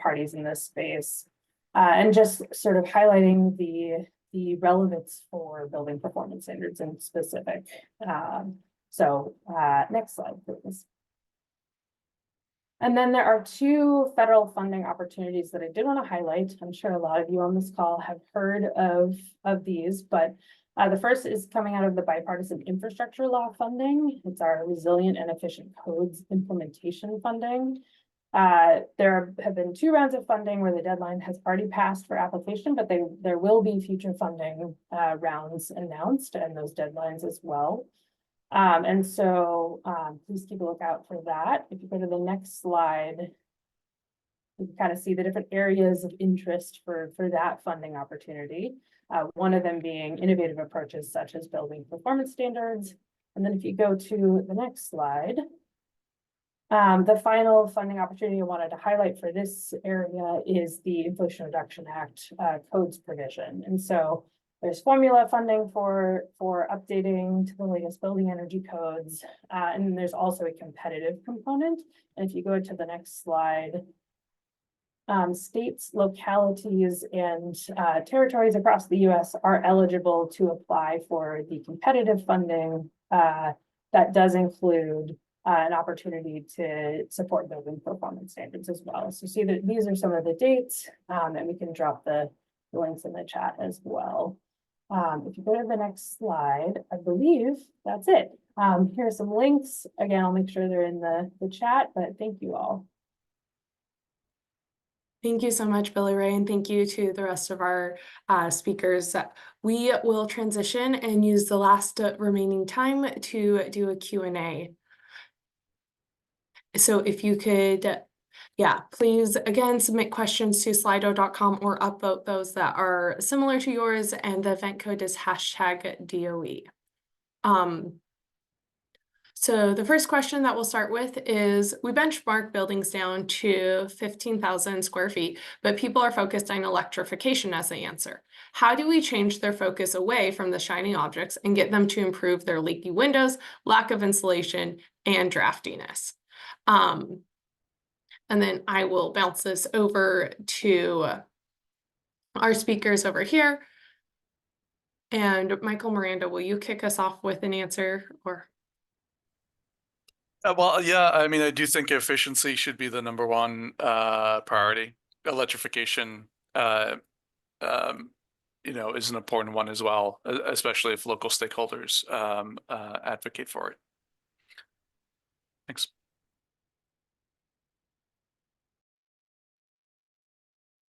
parties in this space, and just sort of highlighting the relevance for building performance standards in specific. So next slide, please. And then there are two federal funding opportunities that I did want to highlight. I'm sure a lot of you on this call have heard of these, but the first is coming out of the bipartisan infrastructure law funding. It's our Resilient and Efficient Codes implementation funding. There have been 2 rounds of funding where the deadline has already passed for application, but there will be future funding rounds announced and those deadlines as well. And so please keep a lookout for that. If you go to the next slide, you can kind of see the different areas of interest for that funding opportunity. One of them being innovative approaches such as building performance standards. And then if you go to the next slide, the final funding opportunity I wanted to highlight for this area is the Inflation Reduction Act codes provision. And so there's formula funding for updating to the latest building energy codes. And then there's also a competitive component. And if you go to the next slide, states, localities, and territories across the US are eligible to apply for the competitive funding that does include an opportunity to support building performance standards as well. So see that these are some of the dates, and we can drop the links in the chat as well. If you go to the next slide, I believe that's it. Here are some links. Again, I'll make sure they're in the chat, but thank you all. Thank you so much, Billy Ray, and thank you to the rest of our speakers. We will transition and use the last remaining time to do a Q&A. So if you could, please, again, submit questions to slido.com or upvote those that are similar to yours, and the event code is #DOE. So the first question that we'll start with is, we benchmark buildings down to 15,000 square feet, but people are focused on electrification as the answer. How do we change their focus away from the shiny objects and get them to improve their leaky windows, lack of insulation, and draftiness? And then I will bounce this over to our speakers over here. And Michael Miranda, will you kick us off with an answer, or? Well, yeah, I mean, I do think efficiency should be the #1 priority. Electrification, is an important one as well, especially if local stakeholders advocate for it. Thanks.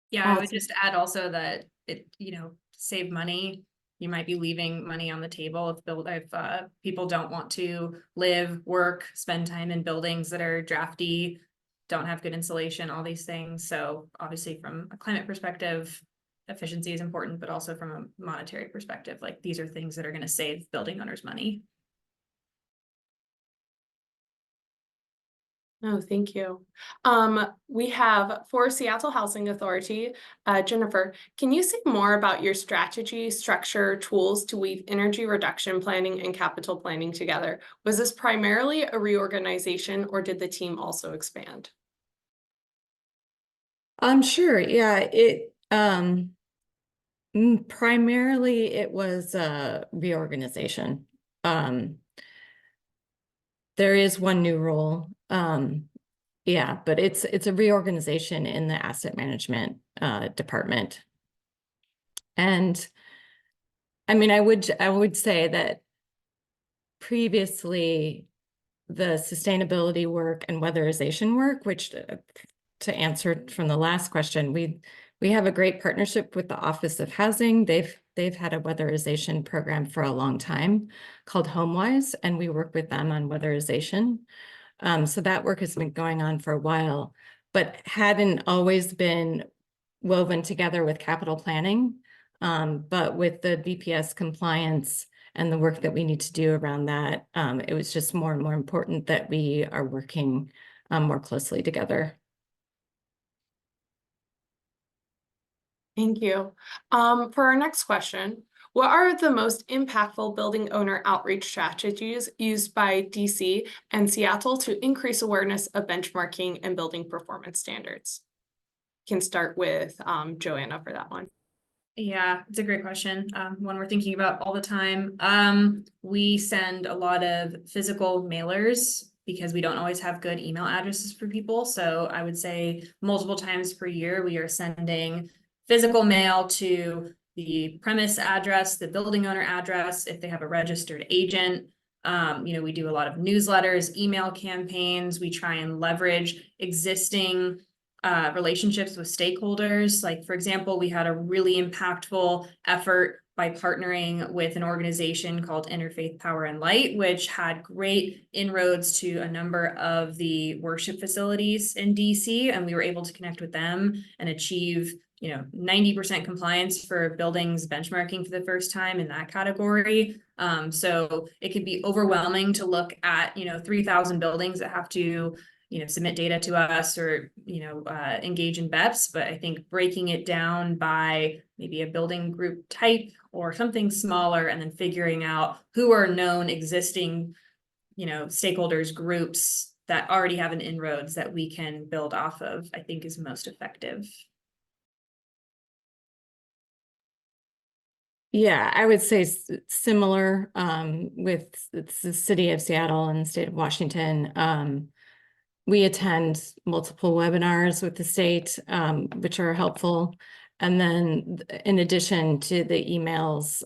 Yeah, I would just add also that it, save money. You might be leaving money on the table if people don't want to live, work, spend time in buildings that are drafty, don't have good insulation, all these things. So obviously from a climate perspective, efficiency is important, but also from a monetary perspective, like these are things that are going to save building owners money. Oh, thank you. We have for Seattle Housing Authority, Jennifer, can you say more about your strategy, structure, tools to weave energy reduction planning and capital planning together? Was this primarily a reorganization, or did the team also expand? Sure. Yeah, primarily it was a reorganization. There is one new role. But it's a reorganization in the asset management department. And I mean, I would say that previously the sustainability work and weatherization work, which to answer from the last question, we have a great partnership with the Office of Housing. They've had a weatherization program for a long time called HomeWise, and we work with them on weatherization. So that work has been going on for a while, but hadn't always been woven together with capital planning. But with the BPS compliance and the work that we need to do around that, it was just more and more important that we are working more closely together. Thank you. For our next question, what are the most impactful building owner outreach strategies used by DC and Seattle to increase awareness of benchmarking and building performance standards? Can start with Joanna for that one. Yeah, it's a great question. One we're thinking about all the time. We send a lot of physical mailers because we don't always have good email addresses for people. So I would say multiple times per year, we are sending physical mail to the premise address, the building owner address, if they have a registered agent. We do a lot of newsletters, email campaigns. We try and leverage existing relationships with stakeholders. Like, for example, we had a really impactful effort by partnering with an organization called Interfaith Power and Light, which had great inroads to a number of the worship facilities in DC. And we were able to connect with them and achieve 90% compliance for buildings benchmarking for the first time in that category. So it could be overwhelming to look at 3,000 buildings that have to submit data to us or engage in BEPS, but I think breaking it down by maybe a building group type or something smaller, and then figuring out who are known existing stakeholders, groups that already have an inroads that we can build off of, I think is most effective. Yeah, I would say similar with the city of Seattle and the state of Washington. We attend multiple webinars with the state, which are helpful. And then in addition to the emails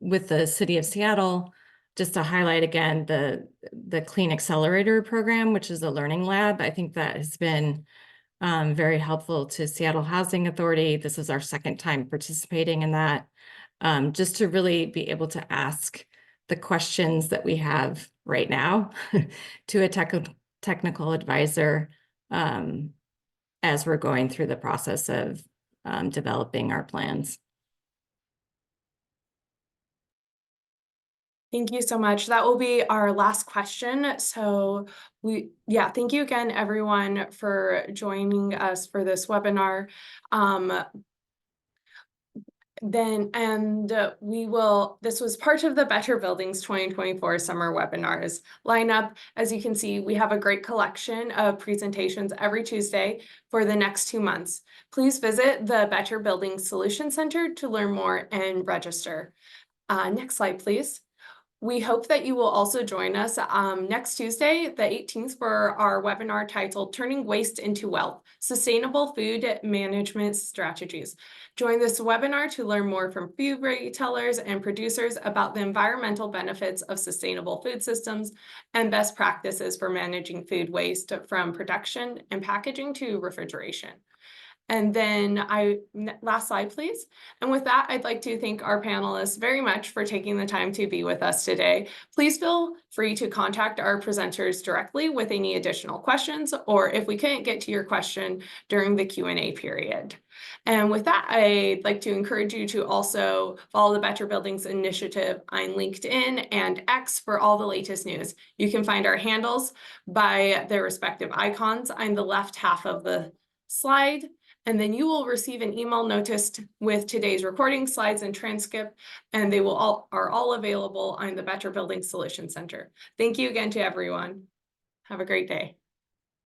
with the city of Seattle, just to highlight again, the Clean Accelerator program, which is a learning lab. I think that has been very helpful to Seattle Housing Authority. This is our second time participating in that, just to really be able to ask the questions that we have right now to a technical advisor as we're going through the process of developing our plans. Thank you so much. That will be our last question. So thank you again, everyone, for joining us for this webinar. This was part of the Better Buildings 2024 summer webinars lineup. As you can see, we have a great collection of presentations every Tuesday for the next 2 months. Please visit the Better Buildings Solution Center to learn more and register. Next slide, please. We hope that you will also join us next Tuesday, the 18th, for our webinar titled Turning Waste into Wealth, Sustainable Food Management Strategies. Join this webinar to learn more from food retailers and producers about the environmental benefits of sustainable food systems and best practices for managing food waste from production and packaging to refrigeration. And then last slide, please. And with that, I'd like to thank our panelists very much for taking the time to be with us today. Please feel free to contact our presenters directly with any additional questions, or if we couldn't get to your question during the Q&A period. And with that, I'd like to encourage you to also follow the Better Buildings Initiative on LinkedIn and X for all the latest news. You can find our handles by their respective icons on the left half of the slide. And then you will receive an email notice with today's recording, slides, and transcript, and they are all available on the Better Buildings Solution Center. Thank you again to everyone. Have a great day.